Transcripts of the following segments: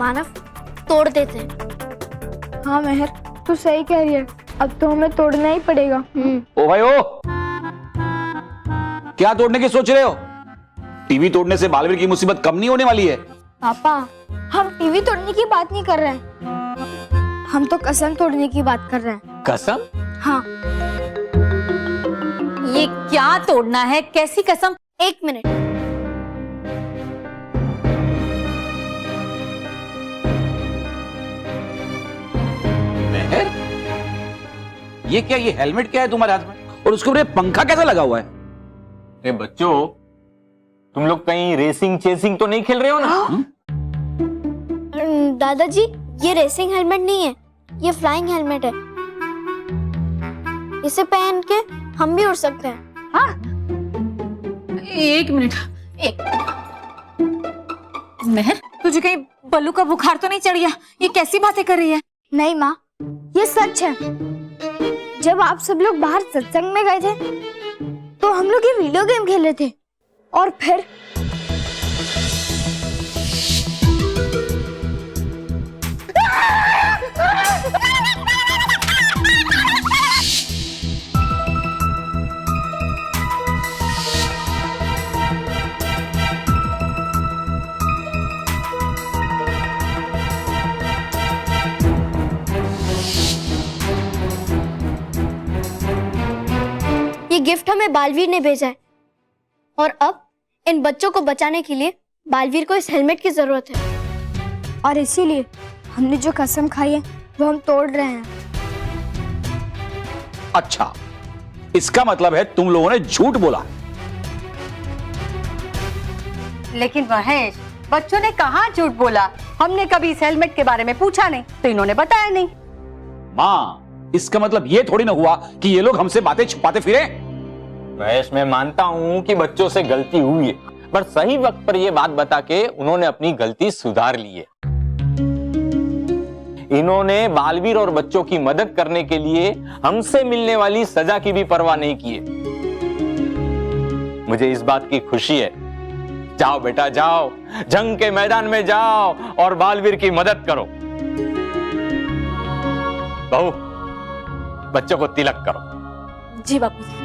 मानव तोड़ देते हैं। हाँ मेहर, तू सही कह रही है, अब तो हमें तोड़ना ही पड़ेगा। ओ भाई ओ, क्या तोड़ने की सोच रहे हो? टीवी तोड़ने से बालवीर की मुसीबत कम नहीं होने वाली है। पापा, हम टीवी तोड़ने की बात नहीं कर रहे हैं, हम तो कसम तोड़ने की बात कर रहे हैं। कसम? हाँ। ये क्या तोड़ना है? कैसी कसम? 1 मिनट। मेहर, ये क्या, ये हेलमेट क्या है तुम्हारे हाथ में? और उसके ऊपर ये पंखा कैसा लगा हुआ है? अरे बच्चों, तुम लोग कहीं रेसिंग चेसिंग तो नहीं खेल रहे हो ना? दादाजी, ये रेसिंग हेलमेट नहीं है, ये फ्लाइंग हेलमेट है। इसे पहन के हम भी उड़ सकते हैं। हाँ? 1 मिनट, मेहर, तुझे कहीं बल्लू का बुखार तो नहीं चढ़ गया? ये कैसी बातें कर रही है? नहीं माँ, ये सच है। जब आप सब लोग बाहर सत्संग में गए थे तो हम लोग ये वीडियो गेम खेल रहे थे, और फिर ये गिफ्ट हमें बालवीर ने भेजा है, और अब इन बच्चों को बचाने के लिए बालवीर को इस हेलमेट की जरूरत है। और इसीलिए हमने जो कसम खाई है वो हम तोड़ रहे हैं। अच्छा, इसका मतलब है तुम लोगों ने झूठ बोला। लेकिन महेश, बच्चों ने कहाँ झूठ बोला? हमने कभी इस हेलमेट के बारे में पूछा नहीं, तो इन्होंने बताया नहीं। माँ, इसका मतलब ये थोड़ी ना हुआ कि ये लोग हमसे बातें छुपाते फिरे। महेश, मैं मानता हूँ कि बच्चों से गलती हुई है, पर सही वक्त पर यह बात बता के उन्होंने अपनी गलती सुधार ली है। इन्होंने बालवीर और बच्चों की मदद करने के लिए हमसे मिलने वाली सजा की भी परवाह नहीं की है। मुझे इस बात की खुशी है। जाओ बेटा, जाओ, जंग के मैदान में जाओ और बालवीर की मदद करो। बहू, बच्चों को तिलक करो। जी बापू।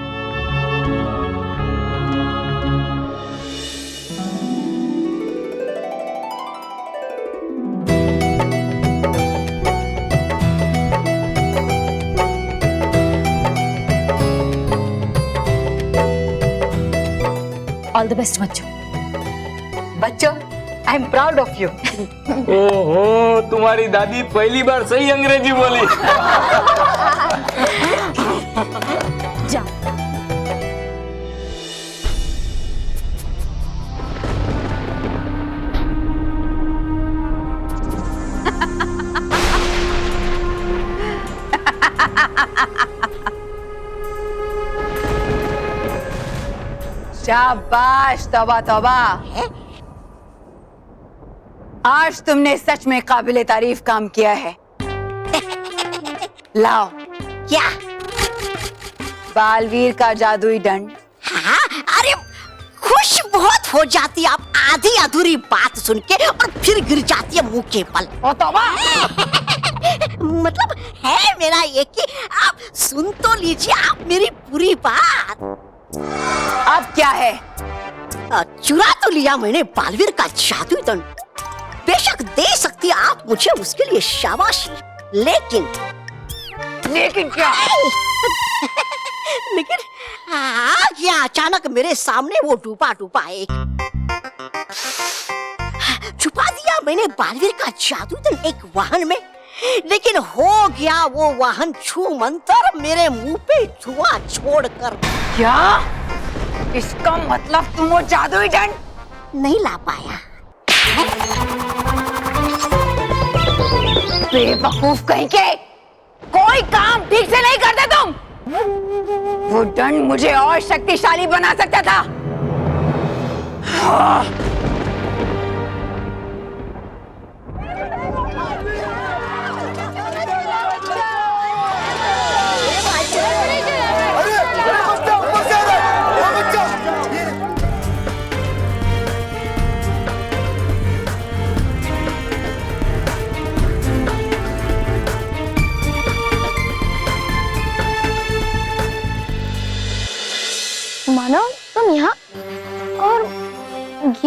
ऑल द बेस्ट बच्चों। बच्चों, I am proud of you. ओहो, तुम्हारी दादी पहली बार सही अंग्रेजी बोली। जा। शाबाश, तौबा तौबा। आज तुमने सच में काबिले तारीफ काम किया है। लाओ। क्या? बालवीर का जादुई दंड। हाँ, अरे खुश बहुत हो जाती है आप आधी अधूरी बात सुन के, और फिर गिर जाती है मुंह के बल। ओ तौबा। मतलब है मेरा ये कि आप सुन तो लीजिए आप मेरी पूरी बात। अब क्या है? चुरा तो लिया मैंने बालवीर का जादुई दंड। बेशक दे सकती आप मुझे उसके लिए शाबाशी, लेकिन क्या? लेकिन आज ये अचानक मेरे सामने वो डूबा डूबा एक छुपा दिया मैंने बालवीर का जादू दंड एक वाहन में, लेकिन हो गया वो वाहन छू मंतर मेरे मुंह पे धुआं छोड़कर। क्या? इसका मतलब तुम वो जादुई दंड नहीं ला पाया। बेवकूफ कहीं के, कोई काम ठीक से नहीं करते तुम। वो दंड मुझे और शक्तिशाली बना सकता था।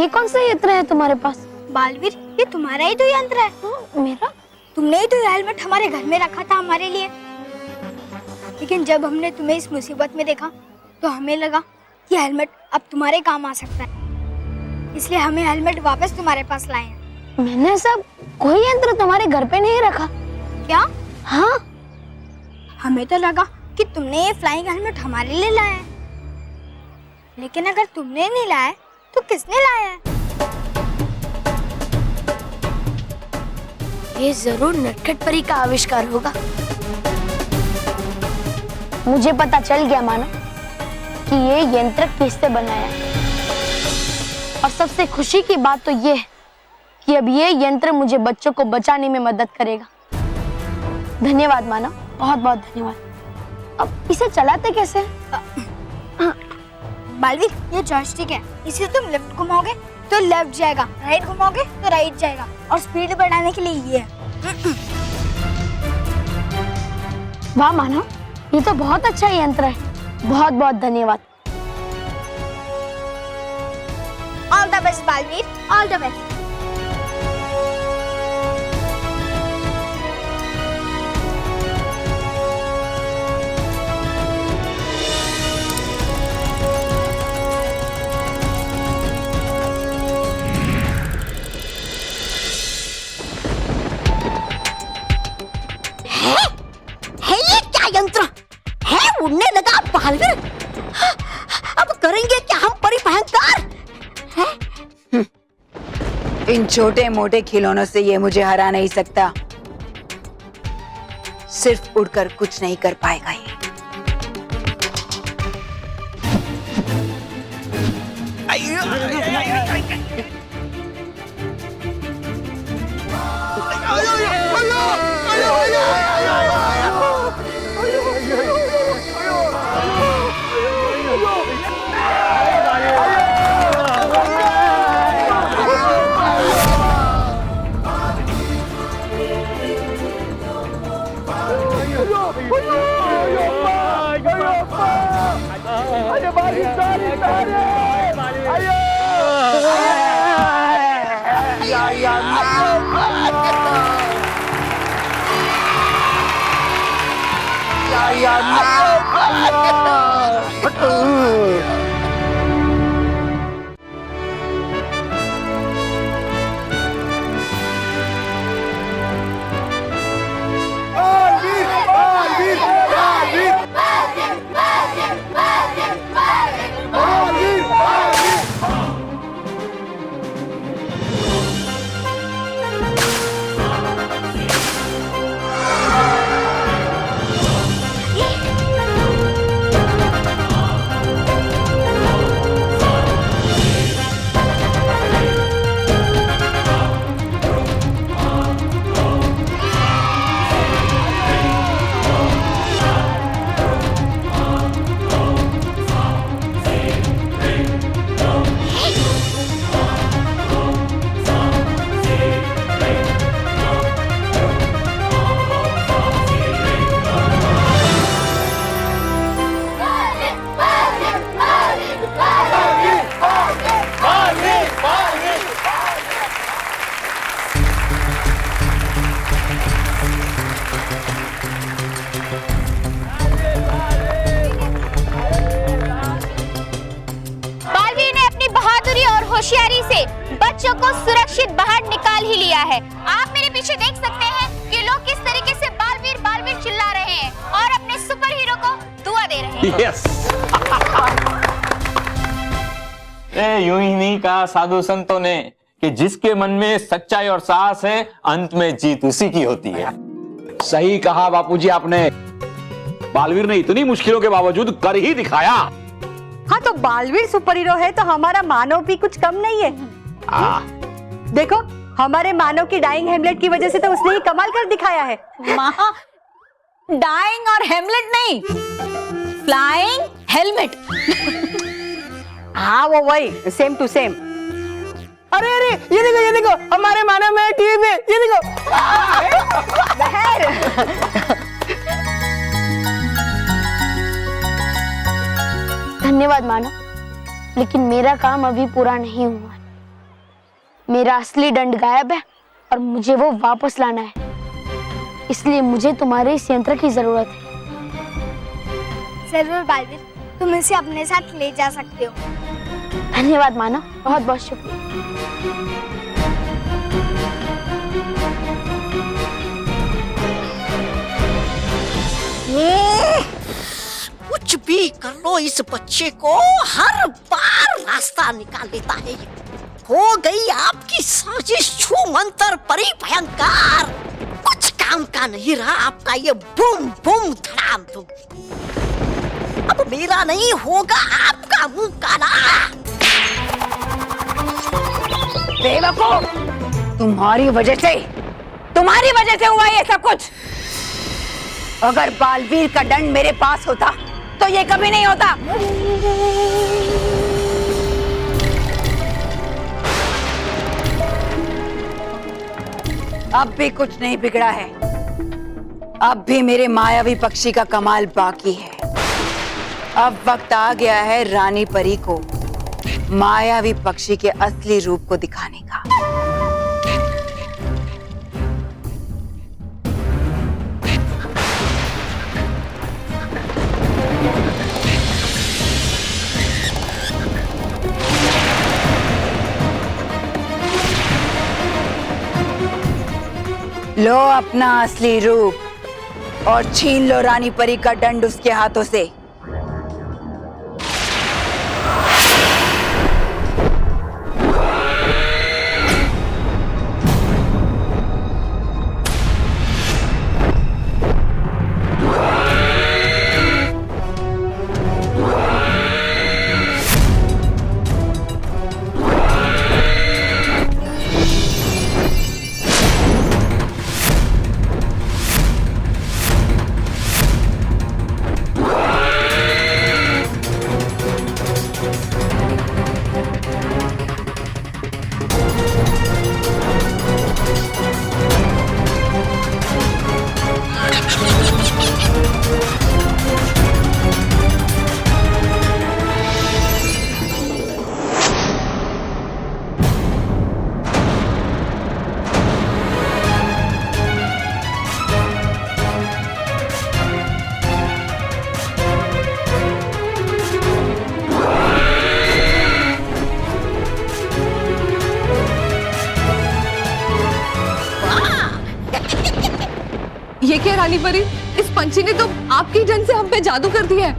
कौन सा यंत्र है तुम्हारे पास? बालवीर, ये तुम्हारा ही तो यंत्र है। मेरा? तुमने ही तो ये हेलमेट हमारे घर में रखा था हमारे लिए। लेकिन जब हमने तुम्हें इस मुसीबत में देखा तो हमें लगा कि हेलमेट अब तुम्हारे काम आ सकता है, इसलिए हमें हेलमेट वापस तुम्हारे पास लाए हैं। मैंने सब कोई यंत्र तुम्हारे घर पे नहीं रखा। क्या? हाँ, हमें तो लगा कि तुमने ये फ्लाइंग हेलमेट हमारे लिए लाया है, लेकिन अगर तुमने नहीं लाया तो किसने लाया है? ये जरूर नटखट परी का आविष्कार होगा। मुझे पता चल गया मानो कि ये यंत्र किससे बनाया है। और सबसे खुशी की बात तो ये है कि अब ये यंत्र मुझे बच्चों को बचाने में मदद करेगा। धन्यवाद मानव, बहुत बहुत धन्यवाद। अब इसे चलाते कैसे? बालवीर, ये जॉयस्टिक है, इसे तुम लेफ्ट घुमाओगे तो लेफ्ट जाएगा, राइट घुमाओगे तो राइट जाएगा, और स्पीड बढ़ाने के लिए ये है। वाह मानव, ये तो बहुत अच्छा यंत्र है। बहुत बहुत धन्यवाद। All the best Baalveer, all the best. है ये क्या यंत्र है? उड़ने लगा बालवीर। अब करेंगे क्या हम परी भयंकर? इन छोटे मोटे खिलौनों से ये मुझे हरा नहीं सकता। सिर्फ उड़कर कुछ नहीं कर पाएगा ये। होशियारी से बच्चों को सुरक्षित बाहर निकाल ही लिया है। आप मेरे पीछे देख सकते हैं कि लोग किस तरीके से बालवीर बालवीर चिल्ला रहे हैं और अपने सुपर हीरो को दुआ दे रहे हैं। यस। यूं ही नहीं कहा साधु संतों ने कि जिसके मन में सच्चाई और साहस है, अंत में जीत उसी की होती है। सही कहा बापूजी आपने। बालवीर ने इतनी मुश्किलों के बावजूद कर ही दिखाया। हाँ, तो बालवीर सुपर हीरो है तो हमारा मानव भी कुछ कम नहीं है। देखो, हमारे मानव की डाइंग हेमलेट की वजह से तो उसने ही कमाल कर दिखाया है। डाइंग और हेमलेट नहीं, फ्लाइंग हेलमेट। हाँ, वो वही, सेम टू सेम। अरे अरे ये देखो हमारे मानव में टीवी में, ये देखो। धन्यवाद मानव, लेकिन मेरा काम अभी पूरा नहीं हुआ। मेरा असली दंड गायब है और मुझे वो वापस लाना है। इसलिए मुझे तुम्हारे इस यंत्र की जरूरत है। जरूर बालवीर, तुम इसे अपने साथ ले जा सकते हो। धन्यवाद मानव, बहुत बहुत शुक्रिया। कुछ भी कर लो, इस बच्चे को हर बार रास्ता निकाल लेता है। हो गई आपकी साजिश छू मंतर परी भयंकर। कुछ काम का नहीं रहा आपका ये बूम बूम धड़ाम धूम। अब मेरा नहीं होगा आपका मुंह काला। बेवकूफ, तुम्हारी वजह से हुआ ये सब कुछ। अगर बालवीर का दंड मेरे पास होता तो ये कभी नहीं होता। अब भी कुछ नहीं बिगड़ा है। अब भी मेरे मायावी पक्षी का कमाल बाकी है। अब वक्त आ गया है रानी परी को मायावी पक्षी के असली रूप को दिखाने का। लो अपना असली रूप और छीन लो रानी परी का दंड उसके हाथों से। ये क्या रानी परी, इस पंछी ने तो आपकी जन से हम पे जादू कर दिया है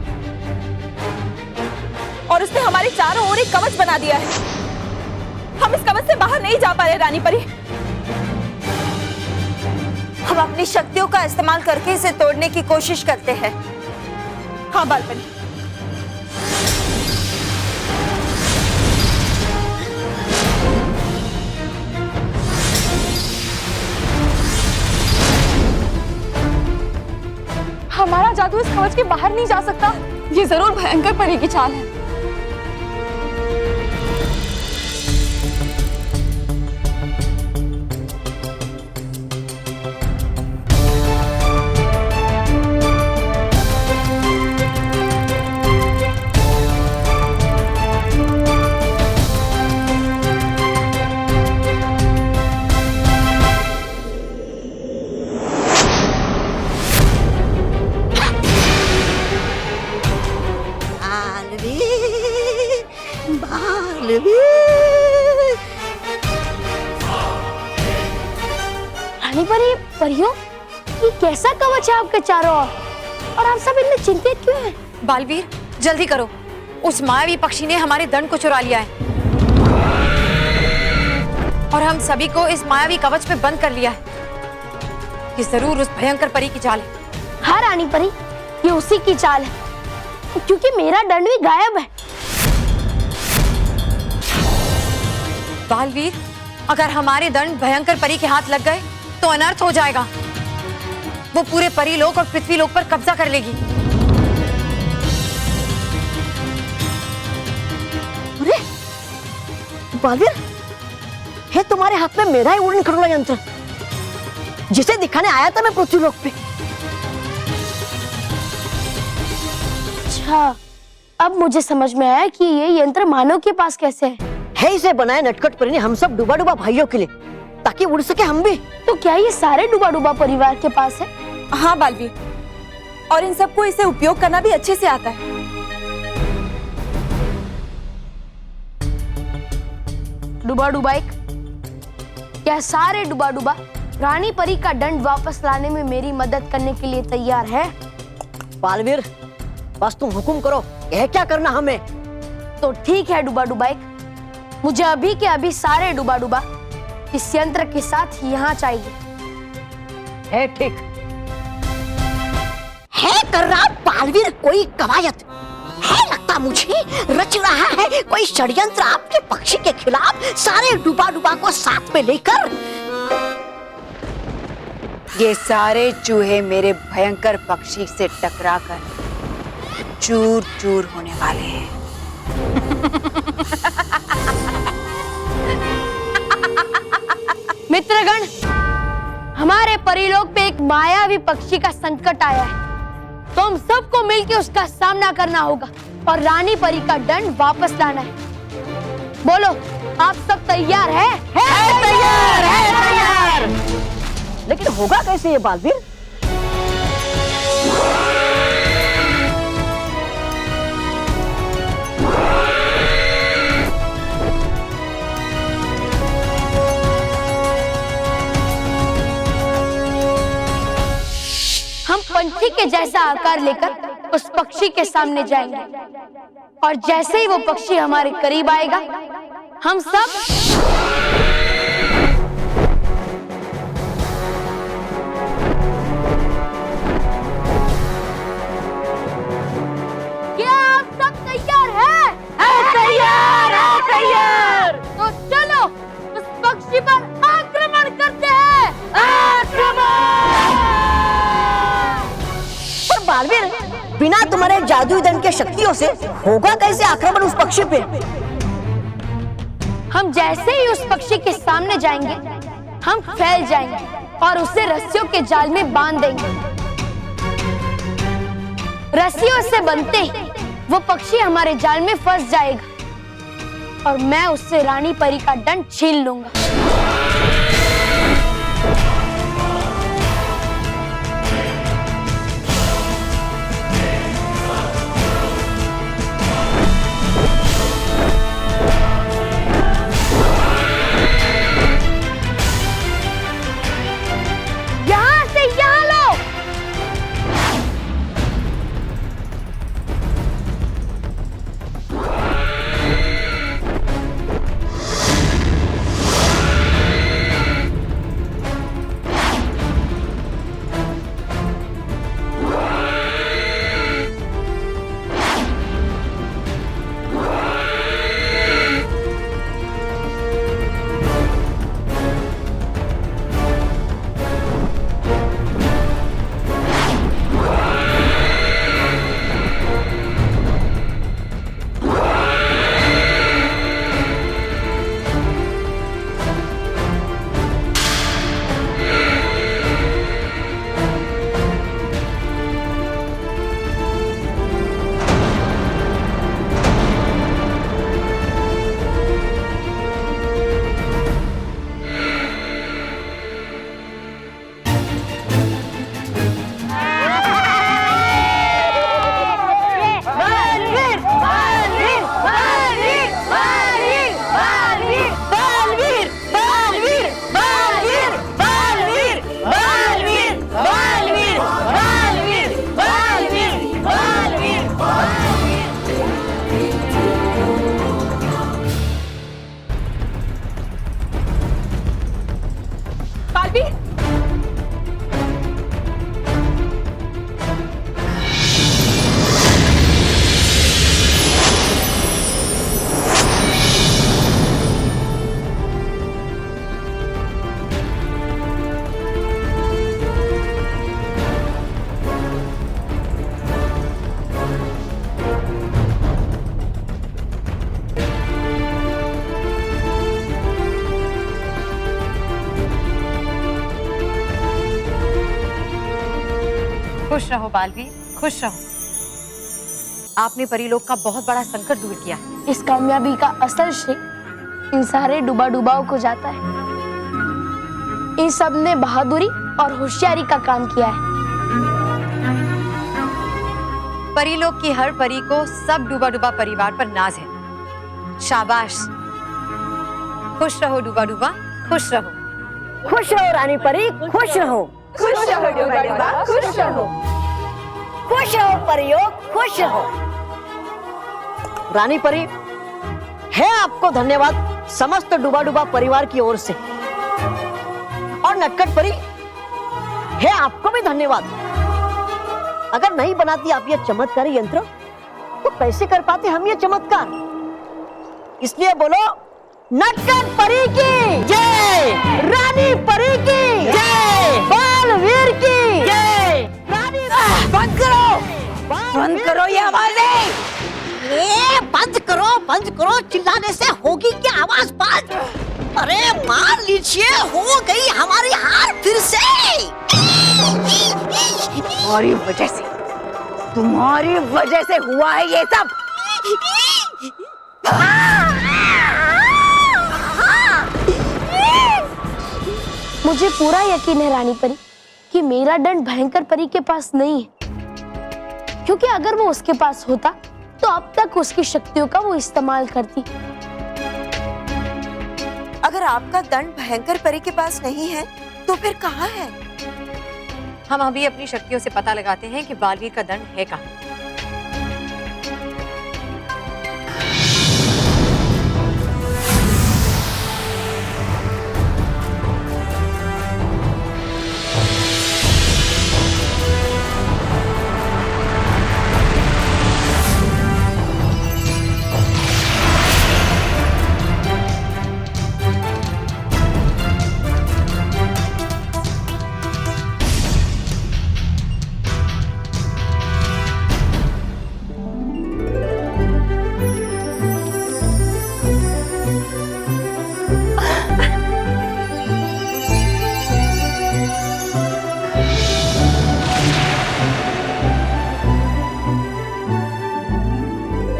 और उसने हमारे चारों ओर एक कवच बना दिया है। हम इस कवच से बाहर नहीं जा पा रहे रानी परी। हम अपनी शक्तियों का इस्तेमाल करके इसे तोड़ने की कोशिश करते हैं। हाँ बालपरी, हमारा जादू इस कवच के बाहर नहीं जा सकता। ये जरूर भयंकर परी की चाल है। रानी परी, परियों, ये कैसा कवच है आपके चारों ओर और आप सब इतने चिंतित क्यों हैं? बालवीर, जल्दी करो, उस मायावी पक्षी ने हमारे दंड को चुरा लिया है और हम सभी को इस मायावी कवच में बंद कर लिया है। ये जरूर उस भयंकर परी की चाल है। हाँ रानी परी, ये उसी की चाल है, क्योंकि मेरा दंड भी गायब है। बालवीर, अगर हमारे दंड भयंकर परी के हाथ लग गए तो अनर्थ हो जाएगा। वो पूरे परीलोक और पृथ्वीलोक पर कब्जा कर लेगी। अरे बालवीर, है तुम्हारे हाथ में मेरा ही उड़न खटोला यंत्र जिसे दिखाने आया था मैं पृथ्वीलोक पे। अच्छा, अब मुझे समझ में आया कि ये यंत्र मानव के पास कैसे है। है इसे बनाया नटखट परी ने हम सब डूबा डूबा भाइयों के लिए, ताकि उड़ सके हम भी। तो क्या ये सारे डूबा डूबा परिवार के पास है? हाँ बालवीर, और इन सबको इसे उपयोग करना भी अच्छे से आता है। डूबा डूबा एक, क्या सारे डूबा डूबा रानी परी का दंड वापस लाने में मेरी मदद करने के लिए तैयार है? बालवीर, बस तुम हुक्म करो, यह क्या करना हमें। तो ठीक है डूबा डूबा एक, मुझे अभी के अभी सारे डूबा डूबा इस यंत्र के साथ यहाँ चाहिए। है ठीक है। कर रहा बालवीर कोई कवायद है, लगता मुझे रच रहा है कोई षड्यंत्र आपके पक्षी के खिलाफ, सारे डूबा डूबा को साथ में लेकर। ये सारे चूहे मेरे भयंकर पक्षी से टकराकर चूर चूर होने वाले हैं। मित्रगण, हमारे परिलोक पे एक मायावी पक्षी का संकट आया है, तो हम सबको मिलकर उसका सामना करना होगा और रानी परी का दंड वापस लाना है। बोलो, आप सब तैयार हैं? तैयार है, तैयार। लेकिन होगा कैसे ये बालवीर? हम पंछी के जैसा आकार लेकर उस पक्षी के सामने जाएंगे और जैसे ही वो पक्षी हमारे करीब आएगा, हम सब क्या आप सब तैयार हैं? तैयार है, तैयार। तो चलो उस पक्षी पर आक्रमण करते हैं। बालवीर, बिना तुम्हारे जादुई दंड के शक्तियों से होगा कैसे आक्रमण उस पक्षी पे? हम जैसे ही उस पक्षी के सामने जाएंगे, हम फैल जाएंगे और उसे रस्सियों के जाल में बांध देंगे। रस्सियों से बनते ही वो पक्षी हमारे जाल में फंस जाएगा और मैं उससे रानी परी का दंड छीन लूंगा। खुश रहो बालवीर, खुश रहो। आपने परीलोक का बहुत बड़ा संकट दूर किया। इस कामयाबी का असल श्रेय इन सारे डूबा डुबाओं को जाता है। इन सब ने बहादुरी और होशियारी का काम किया है। परीलोक की हर परी को सब डूबा डूबा परिवार पर नाज है। शाबाश, खुश रहो डूबा डूबा, खुश रहो। खुश रहो रानी परी, खुश रहो। खुश रहो डूबा डूबा, खुश रहो। खुश रहो परियो, खुश रहो। रानी परी, है आपको धन्यवाद समस्त डूबा डूबा परिवार की ओर से। और नटखट परी, है आपको भी धन्यवाद। अगर नहीं बनाती आप ये चमत्कारी यंत्र तो कैसे कर पाते हम ये चमत्कार। इसलिए बोलो नटखट परी की जय, रानी परी की जय, बालवीर की जय। रानी बंद करो ये आवाजें। ये बंद करो चिल्लाने से होगी क्या आवाज बंद। अरे मान लीजिए हो गई हमारी हार फिर से। तुम्हारी वजह से हुआ है ये सब। मुझे पूरा यकीन है रानी परी कि मेरा दंड भयंकर परी के पास नहीं है, क्योंकि अगर वो उसके पास होता तो अब तक उसकी शक्तियों का वो इस्तेमाल करती। अगर आपका दंड भयंकर परी के पास नहीं है तो फिर कहाँ है? हम अभी अपनी शक्तियों से पता लगाते हैं कि बालवीर का दंड है कहाँ।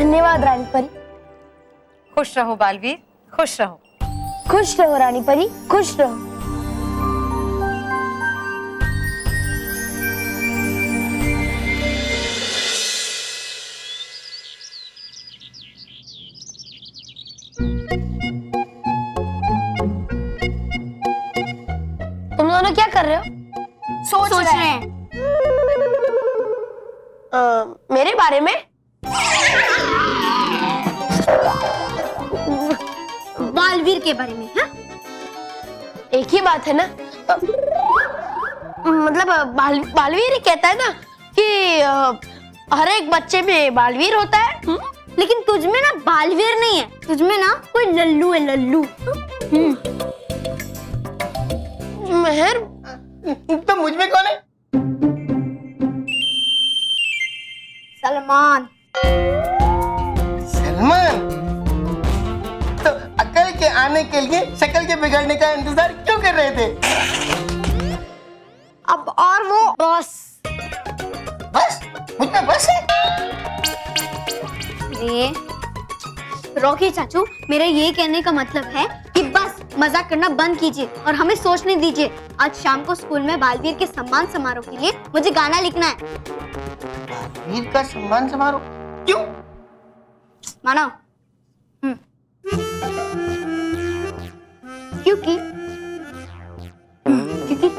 धन्यवाद रानी परी। खुश रहो बालवीर, खुश रहो। खुश रहो रानी परी, खुश रहो। तुम दोनों क्या कर रहे हो? सोच रहे हैं। मेरे बारे में? बालवीर के बारे में। हाँ? एक ही बात है ना। मतलब बालवीर ही कहता है ना कि हर एक बच्चे में बालवीर होता है। लेकिन तुझ में ना बालवीर नहीं है, तुझ में ना कोई लल्लू है, लल्लू। महर, तो मुझ में कौन है? सलमान। सलमान? तो अकल के आने के लिए शक्ल के बिगड़ने का इंतजार क्यों कर रहे थे? अब और वो बस। बस? मुझ में बस है? रॉकी चाचू, मेरा ये कहने का मतलब है कि बस मजाक करना बंद कीजिए और हमें सोचने दीजिए। आज शाम को स्कूल में बालवीर के सम्मान समारोह के लिए मुझे गाना लिखना है। बालवीर का सम्मान समारोह? क्यों? मानो। क्योंकि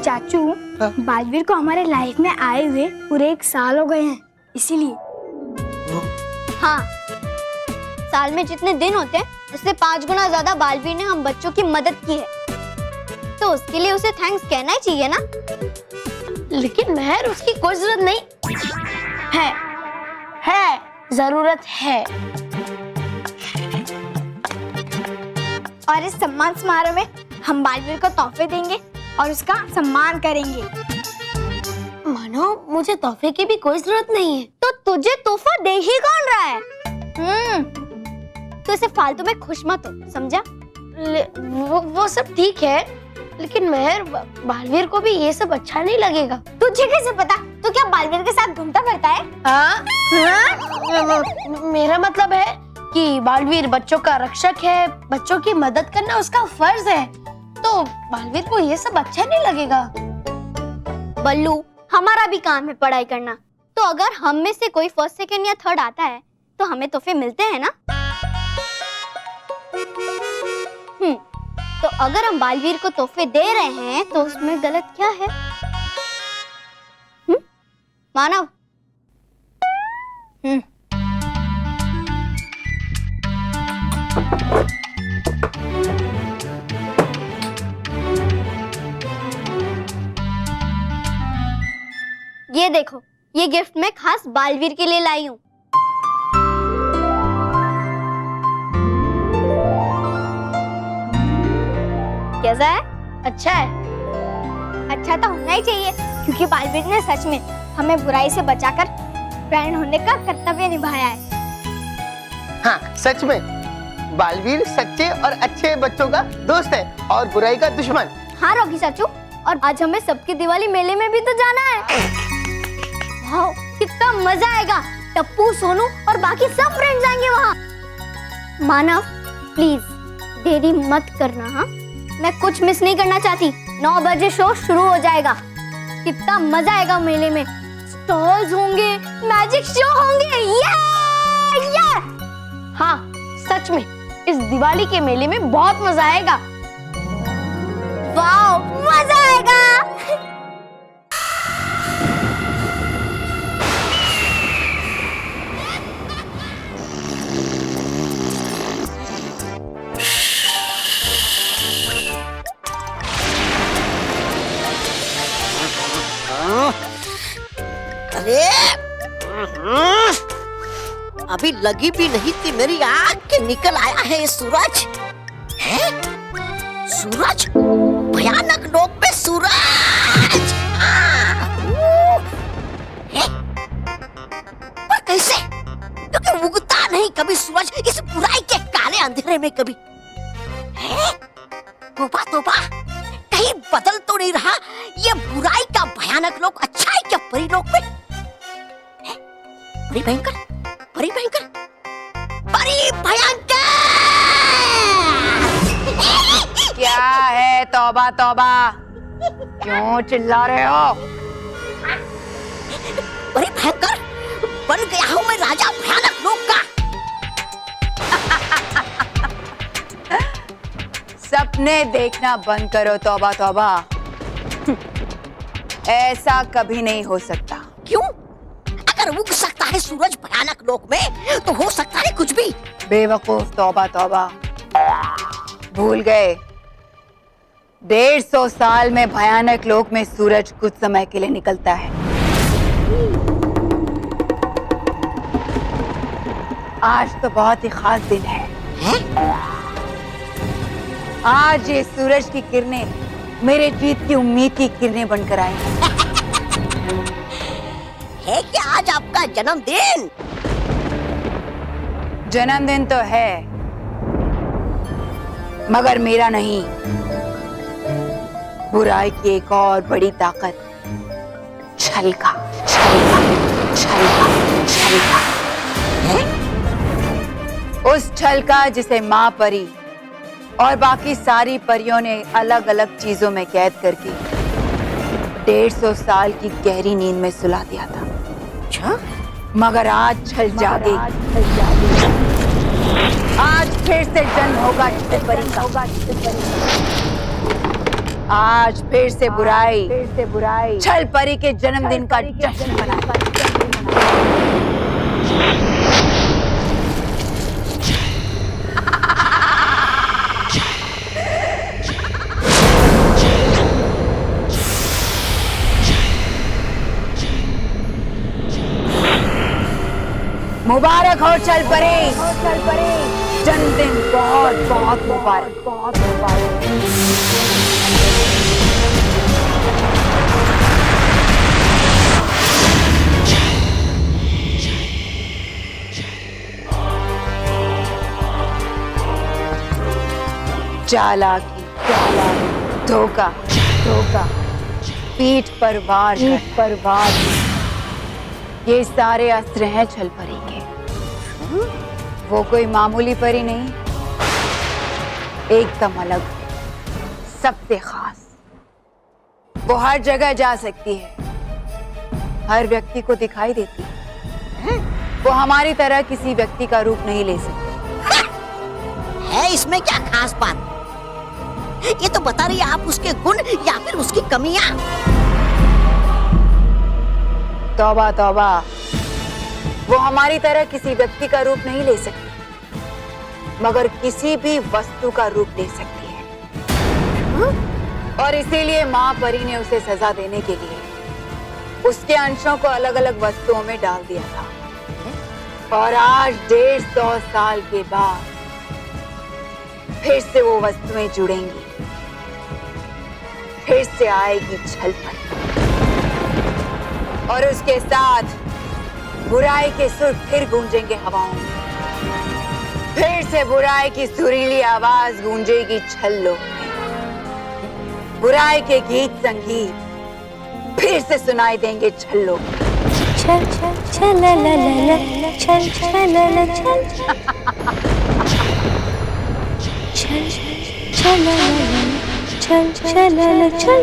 चाचू, बालवीर को हमारे लाइफ में आए हुए पूरे 1 साल हो गए हैं, इसीलिए। हाँ, साल में जितने दिन होते हैं उससे 5 गुना ज्यादा बालवीर ने हम बच्चों की मदद की है, तो उसके लिए उसे थैंक्स कहना ही चाहिए ना। लेकिन महर, उसकी कोई जरूरत नहीं है, जरूरत है। और इस सम्मान समारोह में हम बालवीर को तोहफे देंगे और उसका सम्मान करेंगे। मानो मुझे तोहफे की भी कोई जरूरत नहीं है। तो तुझे तोहफा दे ही कौन रहा है? तो इसे फालतू में खुश मत हो, समझा? वो सब ठीक है, लेकिन महर, बालवीर को भी ये सब अच्छा नहीं लगेगा। तुझे कैसे पता? तो क्या बालवीर के साथ घूमता फिरता है? हाँ? मेरा मतलब है कि बालवीर बच्चों का रक्षक है, बच्चों की मदद करना उसका फर्ज है, तो बालवीर को ये सब अच्छा नहीं लगेगा। बल्लू, हमारा भी काम है पढ़ाई करना, तो अगर हम में से कोई फर्स्ट, सेकंड या थर्ड आता है तो हमें तोहफे मिलते हैं ना। तो अगर हम बालवीर को तोहफे दे रहे हैं तो उसमें गलत क्या है? मानव। ये देखो, ये गिफ्ट मैं खास बालवीर के लिए लाई हूँ। कैसा है? अच्छा है। अच्छा तो होना ही चाहिए, क्योंकि बालवीर ने सच में हमें बुराई से बचाकर फ्रेंड होने का कर्तव्य निभाया है। हाँ, सच में बालवीर सच्चे और अच्छे बच्चों का दोस्त है और बुराई का दुश्मन। हाँ रॉकी चाचू, और आज हमें सबकी दिवाली मेले में भी तो जाना है। वाह, कितना मजा आएगा। टप्पू, सोनू और बाकी सब फ्रेंड्स आएंगे वहाँ। मानव, प्लीज देरी मत करना। हाँ, मैं कुछ मिस नहीं करना चाहती। 9 बजे शो शुरू हो जाएगा। कितना मजा आएगा मेले में। स्टॉल्स होंगे, मैजिक शो होंगे। ये! हाँ, सच में इस दिवाली के मेले में बहुत मजा आएगा। वाह, मजा आएगा। अरे अभी लगी भी नहीं थी मेरी आँख के निकल आया है ये सूरज। है? सूरज, भयानक लोक में सूरज। है? पर कैसे? क्योंकि उगता नहीं कभी सूरज इस बुराई के काले अंधेरे में कभी। है? तोबा तोबा, कहीं बदल तो नहीं रहा ये बुराई का भयानक लोक अच्छाई के परिलोक में? परी भयंकर, परी भयंकर, परी भयंकर। क्या है? तौबा तौबा, क्यों चिल्ला रहे हो? परी भयंकर, बन गया हूँ मैं राजा भयानक लोक का। सपने देखना बंद करो तौबा तौबा। ऐसा कभी नहीं हो सकता। क्यों? अगर उग सकता है सूरज भयानक लोक में तो हो सकता है कुछ भी। बेवकूफ, तौबा तौबा, भूल गए 150 साल में भयानक लोक में सूरज कुछ समय के लिए निकलता है। आज तो बहुत ही खास दिन है। आज ये सूरज की किरणें मेरे जीत की उम्मीद की किरणें बनकर आई हैं। है क्या आज आपका जन्मदिन? जन्मदिन तो है, मगर मेरा नहीं। बुराई की एक और बड़ी ताकत, छल का, छल का, छल का, छल का। उस छल का जिसे माँ परी और बाकी सारी परियों ने अलग अलग चीजों में कैद करके 150 साल की गहरी नींद में सुला दिया था। मगर आज छल जागेगी। आज फिर से जन्म होगा छल परी का। आज फिर से बुराई छल परी के जन्मदिन का जश्न मनाएगा। मुबारक हो छल परी, जन्मदिन बहुत बहुत मुबारक, बहुत मुबारक। चालाकी, धोखा, पीठ पर वार, ये सारे अस्त्र हैं छल परी के। वो कोई मामूली परी नहीं, एकदम अलग, सबसे खास। वो हर जगह जा सकती है, हर व्यक्ति को दिखाई देती है। वो हमारी तरह किसी व्यक्ति का रूप नहीं ले सकती। है इसमें क्या खास बात? ये तो बता रही है आप उसके गुण या फिर उसकी कमियां। तौबा तौबा, वो हमारी तरह किसी व्यक्ति का रूप नहीं ले सकती, मगर किसी भी वस्तु का रूप ले सकती है। और इसीलिए माँ परी ने उसे सजा देने के लिए उसके अंशों को अलग अलग वस्तुओं में डाल दिया था। और आज 150 साल के बाद फिर से वो वस्तुएं जुड़ेंगी, फिर से आएगी छल परी, और उसके साथ बुराई के सुर फिर गूंजेंगे हवाओं में। फिर से बुराई की सुरीली आवाज गूंजेगी छल्लों में। बुराई के गीत संगीत फिर से सुनाई देंगे छल्लों में। छल छल छल ला ला ला, छल छल ला ला छल छल छल ला ला, छल छल ला ला छल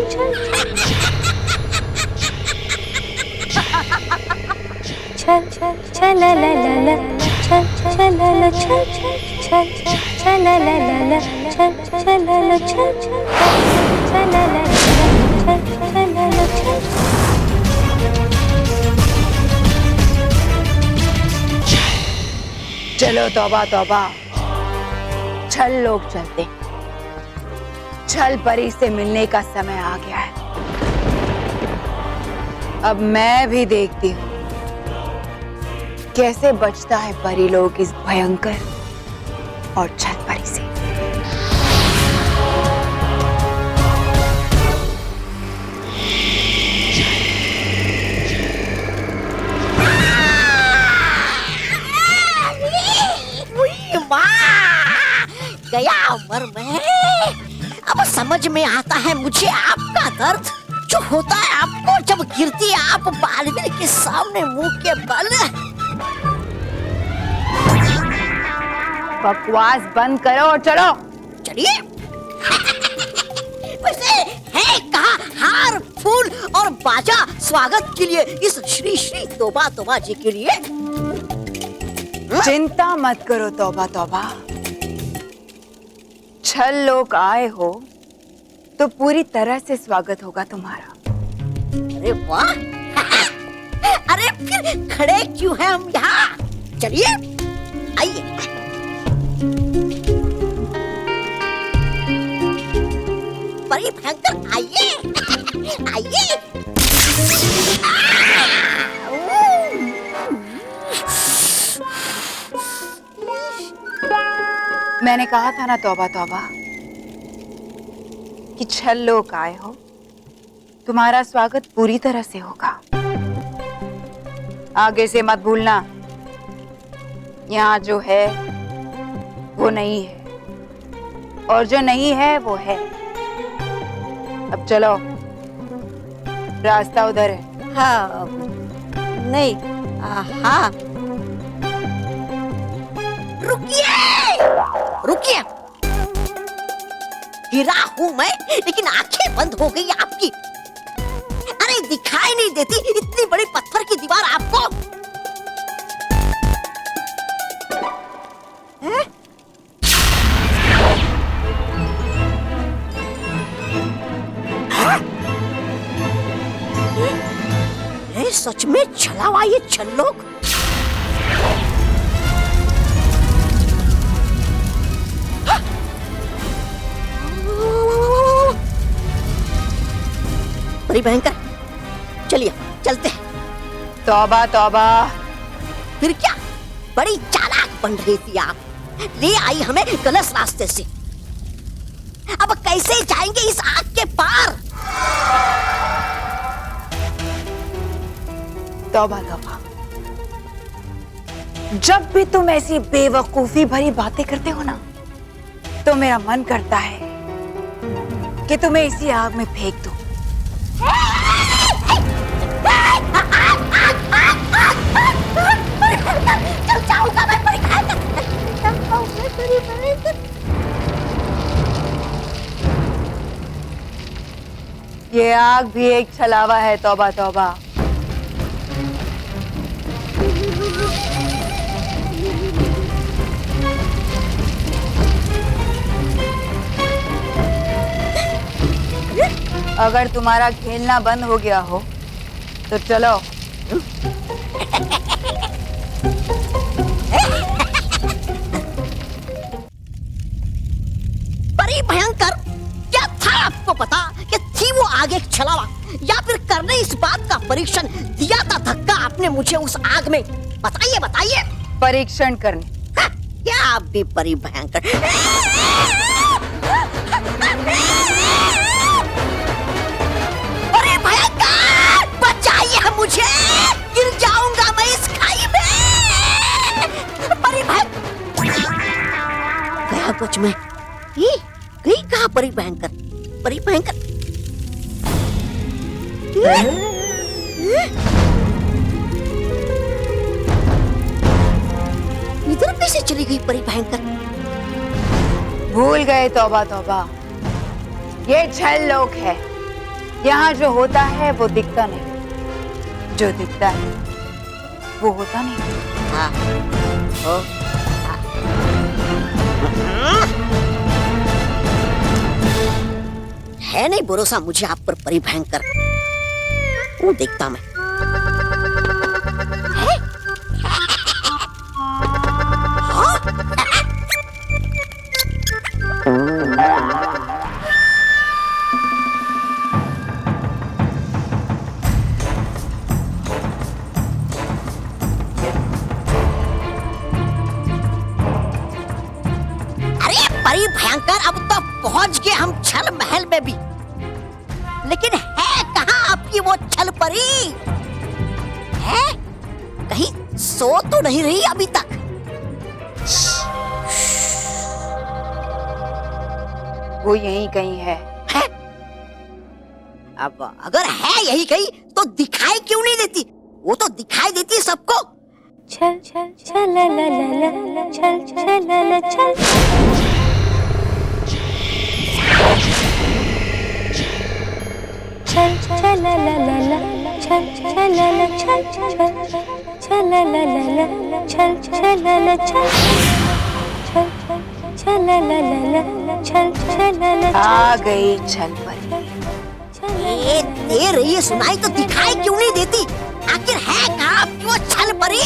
छल छल छल ला ला ला, छल छल ला ला छल छल छल ला ला ला, छल छल ला ला छल छल ला ला ला, छल ला ला छल। चलो तौबा तौबा, छल लोग चलते, छल परी से मिलने का समय आ गया है। अब मैं भी देखती हूँ कैसे बचता है परी लोग इस भयंकर और छल परी से। गया उम्र में अब समझ में आता है मुझे आपका दर्द जो होता है आपको जब गिरती है आप बालवीर के सामने मुंह के बल। बकवास बंद करो और चलो। चलिए। वैसे है कहा हार फूल और बाजा स्वागत के लिए इस श्री श्री तौबा तौबा जी के लिए? चिंता मत करो तौबा तौबा, छल लोग आए हो तो पूरी तरह से स्वागत होगा तुम्हारा। अरे वाह! अरे फिर खड़े क्यों हैं हम यहाँ? चलिए आइए। परी भयंकर आइए आइए। मैंने कहा था ना तौबा तौबा कि छल लोग आए हो, तुम्हारा स्वागत पूरी तरह से होगा। आगे से मत भूलना, यहाँ जो है वो नहीं है और जो नहीं है वो है। अब चलो, रास्ता उधर है। हाँ नहीं, हाँ रुकिए रुकिए। गिरा हूं मैं लेकिन आंखें बंद हो गई आपकी। अरे दिखाई नहीं देती इतनी बड़ी पत्थर की दीवार आपको? सच में चला हुआ ये छल्लोक? बड़ी भयंकर, चलिए चलते हैं। तौबा तौबा। फिर क्या बड़ी चालाक बन रही थी आप, ले आई हमें गलत रास्ते से। अब कैसे जाएंगे इस आग के पार? तौबा तौबा, जब भी तुम ऐसी बेवकूफी भरी बातें करते हो ना, तो मेरा मन करता है कि तुम्हें इसी आग में फेंक दूं। चल जाऊंगा मैं, आग भी एक छलावा है, तौबा तौबा। अगर तुम्हारा खेलना बंद हो गया हो तो चलो। बड़ी भयंकर, क्या था आपको पता कि थी वो आग एक छलावा, या फिर करने इस बात का परीक्षण दिया था धक्का आपने मुझे उस आग में? बताइए बताइए। परीक्षण करने? हाँ, क्या आप भी बड़ी भयंकर। बड़ी भयंकर, बचाइए मुझे, गिर जाऊंगा मैं इस खाई में। बड़ी भयंकर, गया कुछ में गई कहा? बड़ी भयंकर, बड़ी भयंकर। इधर कैसे चली गई बड़ी भयंकर? भूल गए, तौबा तौबा। ये छल लोक है, यहाँ जो होता है वो दिखता नहीं, जो दिखता है वो होता नहीं। हाँ। ओ, है नहीं भरोसा मुझे आप पर बड़ी भयंकर। वो देखता मैं। बड़ी भयंकर, अब तो पहुंच गए हम छल महल में भी, लेकिन है कहाँ आपकी वो छल परी? है कहीं सो तो नहीं रही अभी तक? वो यहीं कहीं है। अब अगर है यही कहीं तो दिखाई क्यों नहीं देती? वो तो दिखाई देती है सबको। छल छल छल ला ला ला, छल छल ला ला छल। छल छल ला ला ला, छल छल ला ला छल छल छल ला ला ला, छल छल ला ला छल छल छल ला ला, छल छल ला ला। आ गई छल परी। ये दे रही है सुनाई तो दिखाई क्यों नहीं देती? आखिर है कहाँ आपकी वो छल परी?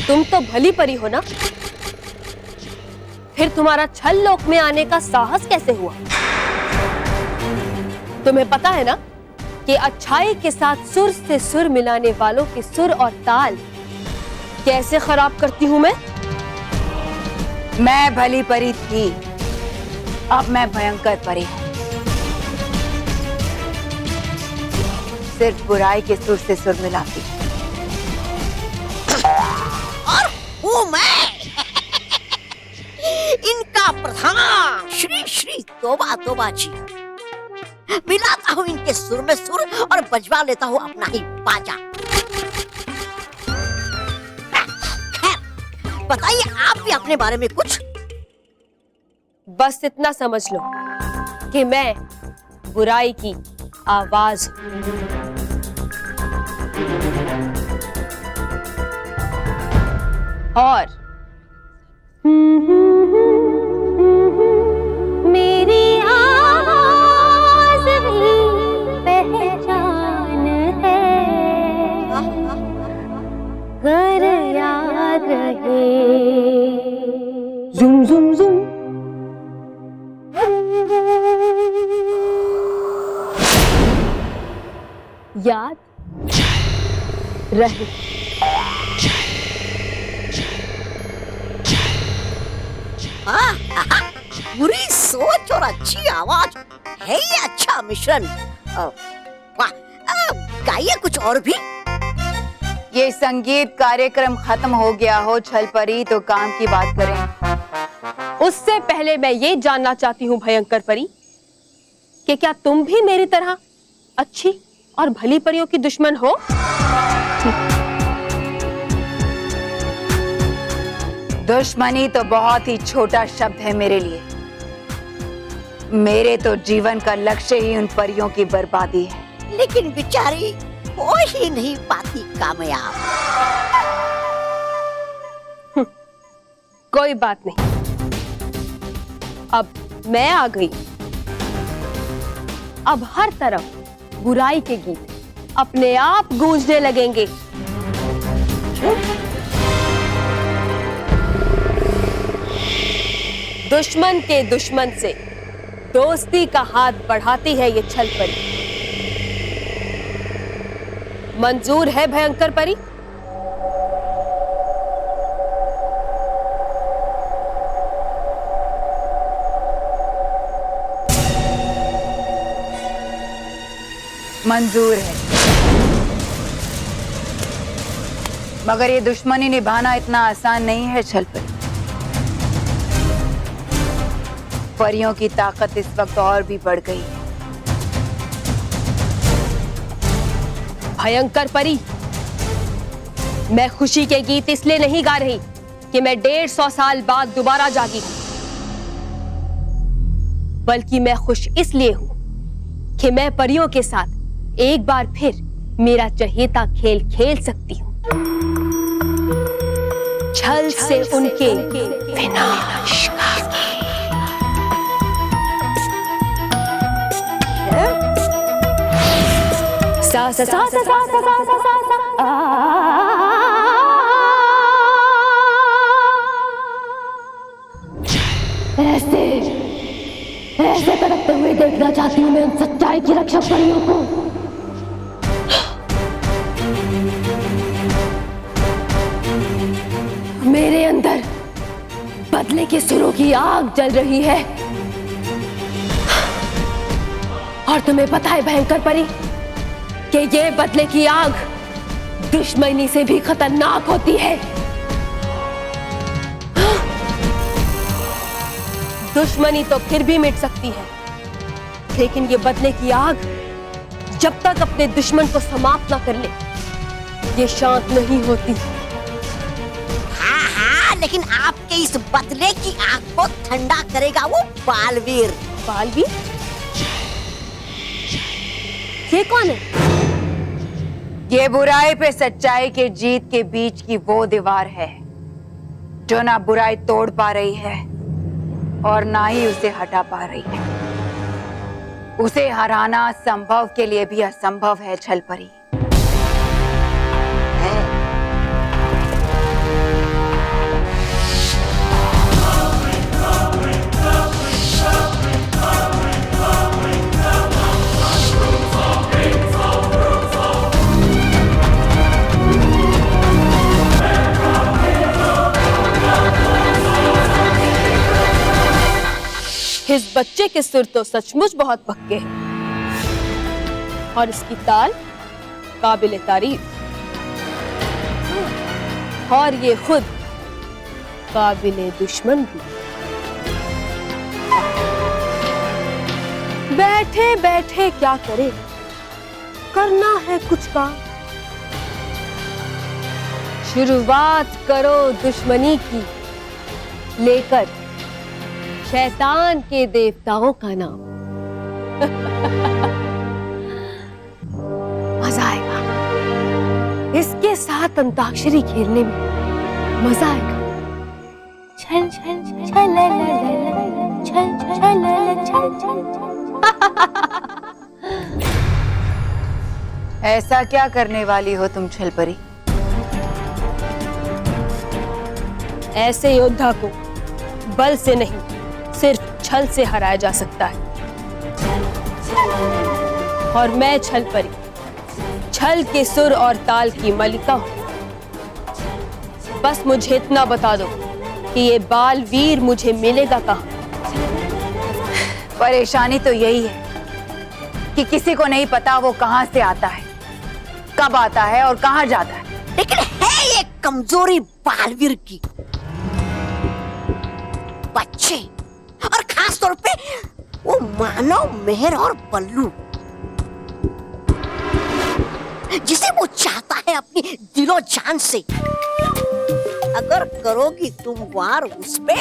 तुम तो भली परी हो ना, फिर तुम्हारा छल लोक में आने का साहस कैसे हुआ? तुम्हें पता है ना कि अच्छाई के साथ सुर से सुर मिलाने वालों के सुर और ताल कैसे खराब करती हूं मैं? मैं भली परी थी, अब मैं भयंकर परी हूं। सिर्फ बुराई के सुर से सुर मिलाती हूं। और वो मैं इनका प्रधान श्री श्री तोबा तोबा जी, मिलाता हूँ इनके सुर में सुर और बजवा लेता हूँ अपना ही बाजा। खैर बताइए आप भी अपने बारे में कुछ। बस इतना समझ लो कि मैं बुराई की आवाज और मेरी आवाज भी पहचान है, घर याद रहे। जुम जुम जुम। याद रहे। बुरी सोच और अच्छी आवाज है ये अच्छा मिश्रण। वाह, गाइए कुछ और भी। ये संगीत कार्यक्रम खत्म हो गया हो छलपरी, तो काम की बात करें। उससे पहले मैं ये जानना चाहती हूँ भयंकर परी कि क्या तुम भी मेरी तरह अच्छी और भली परियों की दुश्मन हो? दुश्मनी तो बहुत ही छोटा शब्द है मेरे लिए। मेरे तो जीवन का लक्ष्य ही उन परियों की बर्बादी है। लेकिन बेचारी हो ही नहीं पाती कामयाब। कोई बात नहीं, अब मैं आ गई। अब हर तरफ बुराई के गीत अपने आप गूंजने लगेंगे। दुश्मन के दुश्मन से दोस्ती का हाथ बढ़ाती है ये छलपरी। मंजूर है भयंकर परी? मंजूर है, मगर ये दुश्मनी निभाना इतना आसान नहीं है छलपरी। परियों की ताकत इस वक्त और भी बढ़ गई है। भयंकर परी, मैं खुशी के गीत इसलिए नहीं गा रही कि मैं 150 साल बाद दोबारा जागी हूं, बल्कि मैं खुश इसलिए हूं कि मैं परियों के साथ एक बार फिर मेरा चहेता खेल खेल सकती हूं। छल से उनके विनाश का। सा सा सा सा सा सा सा सा सा ऐसे ऐसे तड़पते हुए देखना चाहती हूँ मैं उन सच्चाई की रक्षक परियों को। मेरे अंदर बदले के सुरों की आग जल रही है। और तुम्हें पता है भयंकर परी कि ये बदले की आग दुश्मनी से भी खतरनाक होती है। दुश्मनी तो फिर भी मिट सकती है, लेकिन ये बदले की आग जब तक अपने दुश्मन को समाप्त ना कर ले, ये शांत नहीं होती। हाँ हाँ, लेकिन आपके इस बदले की आग को ठंडा करेगा वो बालवीर। बालवीर? ये कौन है? ये बुराई पे सच्चाई के जीत के बीच की वो दीवार है जो ना बुराई तोड़ पा रही है और ना ही उसे हटा पा रही है। उसे हराना संभव के लिए भी असंभव है छलपरी। इस बच्चे के सुर तो सचमुच बहुत पक्के हैं और इसकी ताल काबिले तारीफ, और ये खुद काबिले दुश्मन भी। बैठे बैठे क्या करे, करना है कुछ काम। शुरुआत करो दुश्मनी की, लेकर शैतान के देवताओं का नाम। मजा आएगा इसके साथ अंताक्षरी खेलने में। मजा आएगा। छल छल छल ला ला ला, छल छल ला ला, छल छल। ऐसा क्या करने वाली हो तुम छलपरी? ऐसे योद्धा को बल से नहीं, सिर्फ छल से हराया जा सकता है। और मैं छलपरी, छल के सुर और ताल की मलिका हूं। बस मुझे इतना बता दो कि ये बालवीर मुझे मिलेगा कहाँ? परेशानी तो यही है कि किसी को नहीं पता वो कहां से आता है, कब आता है और कहां जाता है। लेकिन है ये कमजोरी बालवीर की। बच्चे और खास तौर पे वो मानव, मेहर और बल्लू, जिसे वो चाहता है अपनी दिलो जान से। अगर करोगी तुम वार उस पे,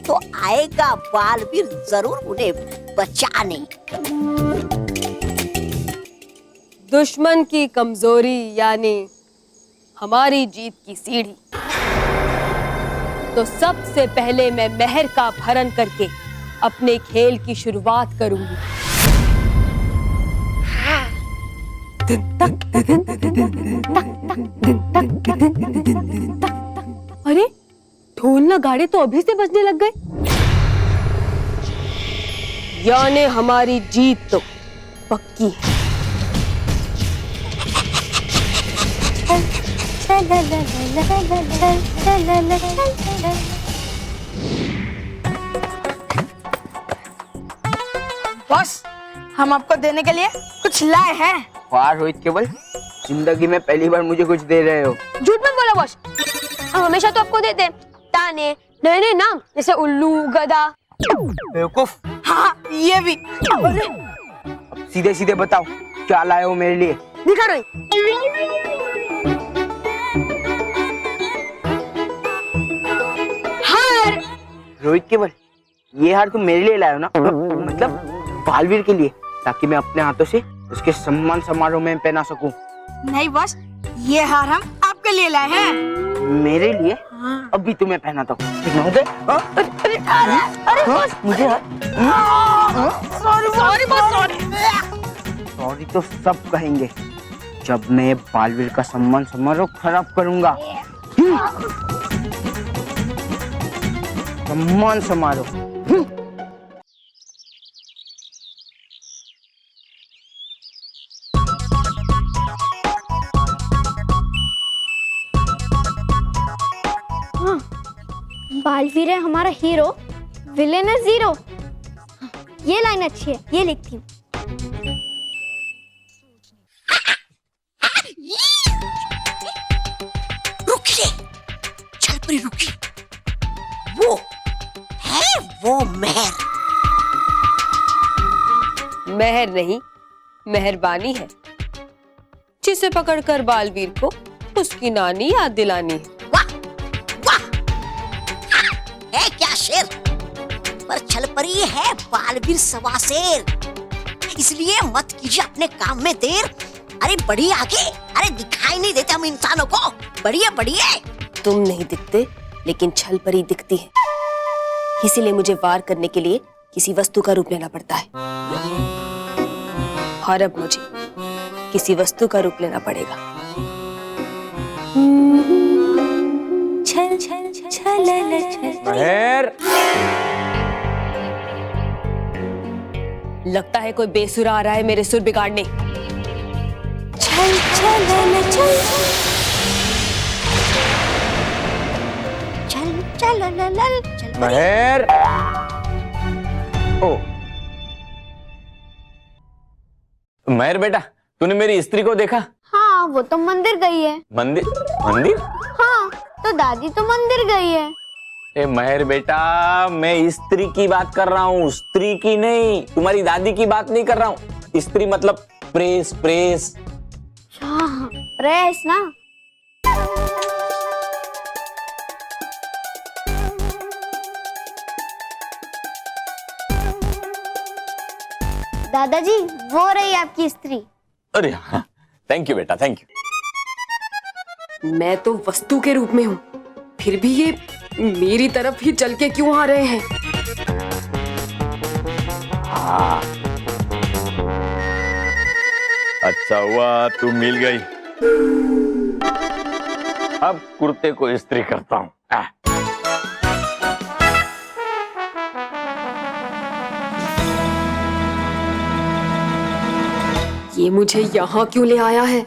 तो आएगा बालवीर जरूर उन्हें बचाने। दुश्मन की कमजोरी यानी हमारी जीत की सीढ़ी। तो सबसे पहले मैं मेहर का अपहरण करके अपने खेल की शुरुआत करूंगी। अरे ढोल नगाड़े तो अभी से बजने लग गए। यानी हमारी जीत तो पक्की है। बॉस, हम आपको देने के लिए कुछ लाए हैं। वाह रोहित केवल, जिंदगी में पहली बार मुझे कुछ दे रहे हो। झूठ मत बोलो बॉस, हम हमेशा तो आपको देते हैं ताने, नए नए नाम, जैसे उल्लू, गधा। बेवकूफ। हाँ, ये भी। अब सीधे सीधे बताओ क्या लाए हो मेरे लिए? दिखा रोहित। हार। रोहित केवल, ये हार तुम मेरे लिए लाए हो ना? मतलब बालवीर के लिए, ताकि मैं अपने हाथों से उसके सम्मान समारोह में पहना सकूं। नहीं बॉस, ये हार हम आपके लिए लाए हैं। मेरे लिए? हाँ। अभी तुम्हें पहनाता हूँ। अरे बॉस, मुझे सॉरी बॉस, सॉरी। सॉरी तो सब कहेंगे जब मैं बालवीर का सम्मान समारोह खराब करूंगा। सम्मान समारोह। बालवीर है हमारा हीरो, विलेन है जीरो। ये लाइन अच्छी है, ये लिखती हूँ। रुकिए, छलपरी रुकिए। वो है वो मेहर। मेहर नहीं, मेहरबानी है, जिसे पकड़कर बालवीर को उसकी नानी याद दिलानी है। है क्या शेर, पर छलपरी है बालवीर सवा शेर। इसलिए मत कीजिए अपने काम में देर। अरे बढ़िए आगे, अरे दिखाई नहीं देते हम इंसानों को। बढ़िए बढ़िए। तुम नहीं दिखते, लेकिन छलपरी दिखती है। इसीलिए मुझे वार करने के लिए किसी वस्तु का रूप लेना पड़ता है, और अब मुझे किसी वस्तु का रूप लेना पड़ेगा। छल छल छल छल। मेहर, लगता है कोई बेसुरा आ रहा है मेरे सुर बिगाड़ने। छल छल छल चल चल। मेहर। ओ मेहर बेटा, तूने मेरी स्त्री को देखा? हाँ, वो तो मंदिर गई है। मंदिर? मंदिर? हाँ, तो दादी तो मंदिर गई है। ए मेहर बेटा, मैं स्त्री की बात कर रहा हूँ, स्त्री की नहीं। तुम्हारी दादी की बात नहीं कर रहा हूँ। स्त्री मतलब प्रेस, प्रेस। हाँ, प्रेस ना। दादाजी, वो रही आपकी स्त्री। अरे हाँ, थैंक यू बेटा, थैंक यू। मैं तो वस्तु के रूप में हूँ, फिर भी ये मेरी तरफ ही चल के क्यों आ रहे हैं? अच्छा हुआ तू मिल गई। अब कुर्ते को इस्त्री करता हूँ। ये मुझे यहाँ क्यों ले आया है?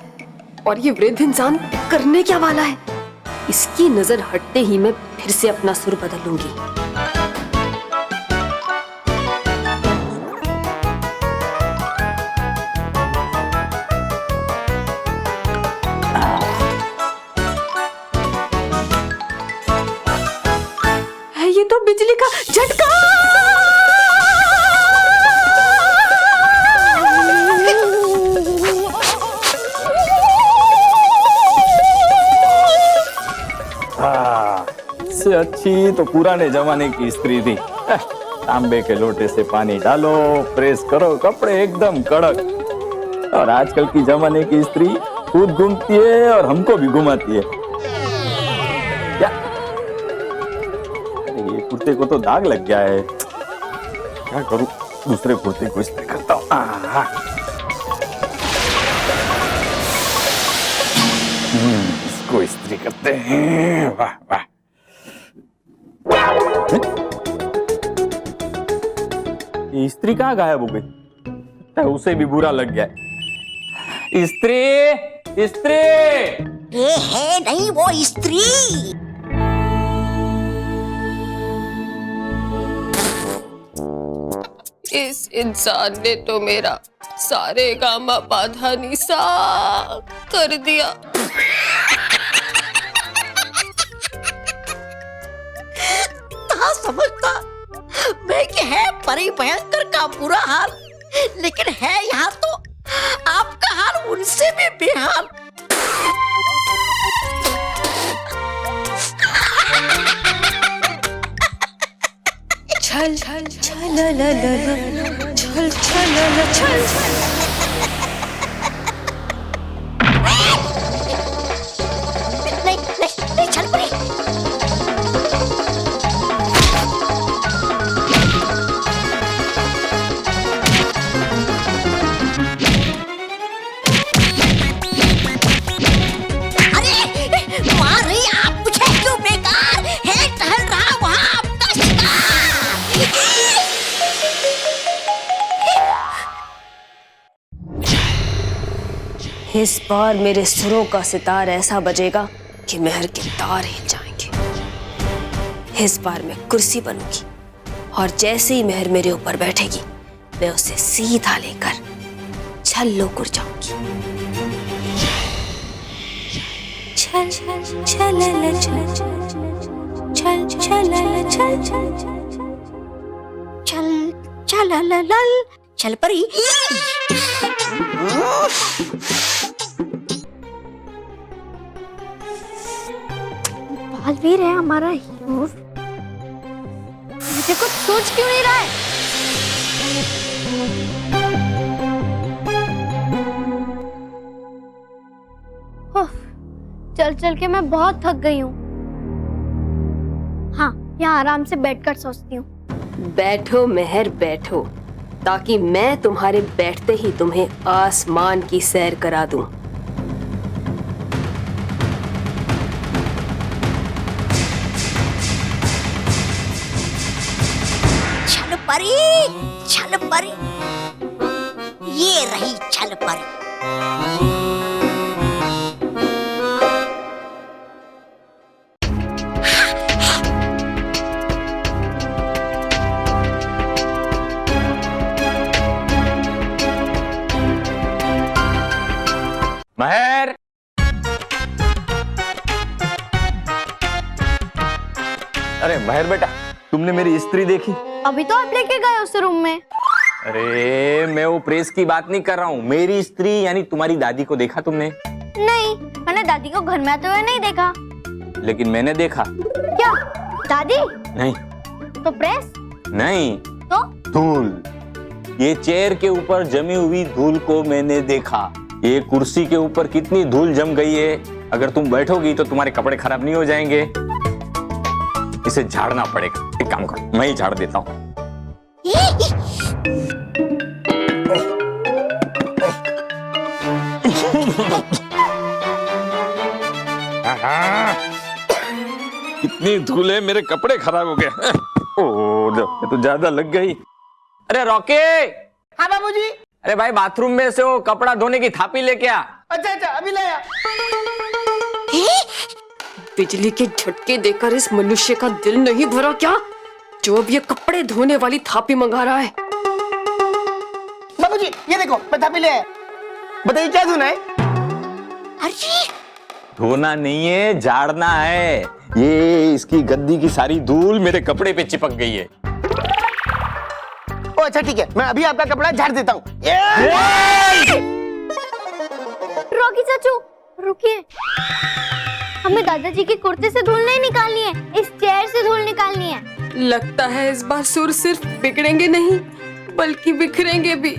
और ये वृद्ध इंसान करने क्या वाला है? इसकी नजर हटते ही मैं फिर से अपना सुर बदलूंगी। ये तो बिजली का झटका। इससे अच्छी तो पुराने जमाने की स्त्री थी। तांबे के लोटे से पानी डालो, प्रेस करो, कपड़े एकदम कड़क। और आजकल की जमाने की स्त्री खुद घूमती है और हमको भी घुमाती है। क्या? अरे ये कुर्ते को तो दाग लग गया है, क्या करूं? दूसरे कुर्ते को इस्त्री करता हूँ। इसको इस्त्री करते हैं। वाह वाह। ये स्त्री कहाँ गायब हो गई? उसे भी बुरा लग गया। स्त्री, स्त्री। ये है नहीं वो स्त्री। इस इंसान ने तो मेरा सारे गामा पाधा निसा कर दिया। था समझता मैं कि है परी भयंकर का बुरा हाल, लेकिन है यहाँ तो आपका हाल उनसे भी बेहाल। छल छल छल ल ल ल छल छल ल छल। नहीं छल परी। मार रही आप मुझे क्यों बेकार है? टहल रहा वहाँ आपका शिकार। इस बार मेरे सुरों का सितार ऐसा बजेगा कि महर के तार हिल जाएंगे। इस बार मैं कुर्सी बनूंगी और जैसे ही महर मेरे ऊपर बैठेगी मैं उसे सीधा लेकर छल्लो कुर जाऊंगी। छल छल छल ल छल छल छल ल छल चल चल लल चल परी। बालवीर है हमारा हीरो। मुझे कुछ सोच क्यों नहीं रहा है? चल चल के मैं बहुत थक गई हूँ। हाँ, यहाँ आराम से बैठकर सोचती हूँ। बैठो महर बैठो, ताकि मैं तुम्हारे बैठते ही तुम्हें आसमान की सैर करा दूं। छल परी, छल परी, ये रही छल परी। महर, अरे महर बेटा, तुमने मेरी स्त्री देखी? अभी तो आप लेके गए उस रूम में। अरे मैं वो प्रेस की बात नहीं कर रहा हूँ। मेरी स्त्री यानी तुम्हारी दादी को देखा तुमने? नहीं, मैंने दादी को घर में आते हुए नहीं देखा। लेकिन मैंने देखा। क्या? दादी? नहीं। तो प्रेस? नहीं। तो? धूल। ये चेयर के ऊपर जमी हुई धूल को मैंने देखा। ये कुर्सी के ऊपर कितनी धूल जम गई है। अगर तुम बैठोगी तो तुम्हारे कपड़े खराब नहीं हो जाएंगे। इसे झाड़ना पड़ेगा। एक काम करो, मैं ही झाड़ देता हूँ। इतनी धूल है, मेरे कपड़े खराब हो गए। ओह, तो ज्यादा लग गई। अरे रॉकी। हाँ बाबूजी। अरे भाई, बाथरूम में से वो कपड़ा धोने की थापी लेके आ। अच्छा अभी लाया। बिजली के झटके देकर इस मनुष्य का दिल नहीं भरा क्या, जो अब ये कपड़े धोने वाली थापी मंगा रहा है। बाबूजी ये देखो, मैं थापी ले आया। बताइए क्या धोना है? अरे धोना नहीं है, झाड़ना है। ये इसकी गद्दी की सारी धूल मेरे कपड़े पे चिपक गई है। ओ अच्छा ठीक है, मैं अभी आपका कपड़ा झाड़ देता हूँ। रॉकी चाचू रुकिए, हमें दादाजी के कुर्ते से धूल नहीं निकालनी है, इस चेयर से धूल निकालनी है। लगता है इस बार सुर सिर्फ बिगड़ेंगे नहीं बल्कि बिखरेंगे भी।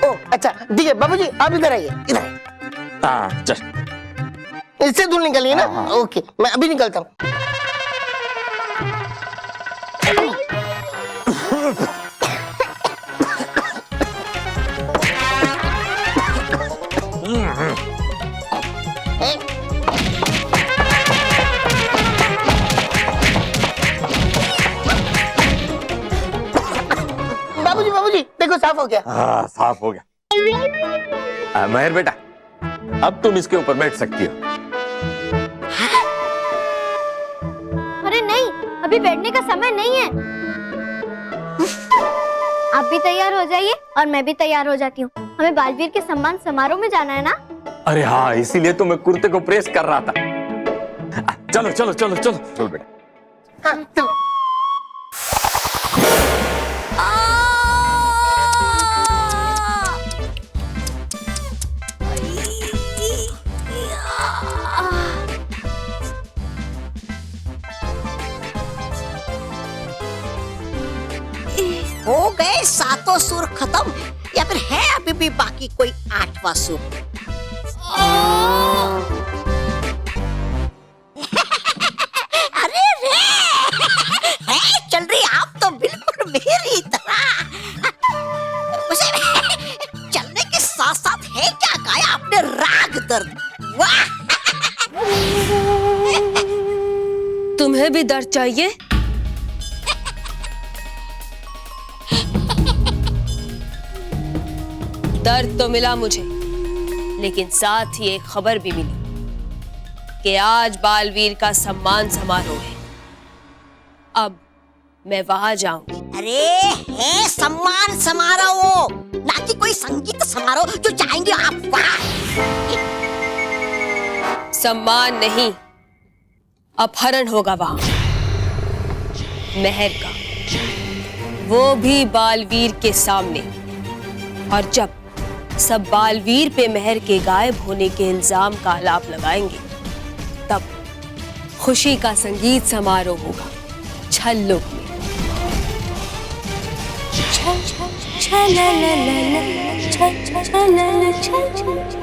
ओ अच्छा ठीक है बाबूजी, आप इधर आइए, इधर। हाँ चल, इससे धूल निकालिए ना। ओके, मैं अभी निकलता हूँ। बाबूजी देखो, साफ हो गया। हाँ साफ हो गया। महर बेटा, अब तुम इसके ऊपर बैठ सकती हो। अरे नहीं, अभी बैठने का समय नहीं है। आप भी तैयार हो जाइए और मैं भी तैयार हो जाती हूँ, हमें बालवीर के सम्मान समारोह में जाना है ना। अरे हाँ, इसीलिए तो मैं कुर्ते को प्रेस कर रहा था। चलो चलो चलो चलो चलो बेटा। हाँ, चलो। हो गए सातों सुर खत्म, या फिर है अभी भी बाकी कोई आठवां सुर? अरे रे है चल रही, आप तो बिल्कुल मेरी तरह। उसे चलने के साथ साथ है क्या गाया आपने, राग दर्द। वाह! तुम्हें भी दर्द चाहिए? दर्द तो मिला मुझे, लेकिन साथ ही एक खबर भी मिली कि आज बालवीर का सम्मान समारोह है। अब मैं वहां जाऊंगी। अरे है सम्मान समारोह, ना कि कोई संगीत समारोह जो जाएंगे आप वहां। सम्मान नहीं, अपहरण होगा वहां, महर का, वो भी बालवीर के सामने। और जब सब बालवीर पे महर के गायब होने के इल्जाम का आलाप लगाएंगे, तब खुशी का संगीत समारोह होगा छल्लोक में। छल छल छल छल छल छल छल छल छल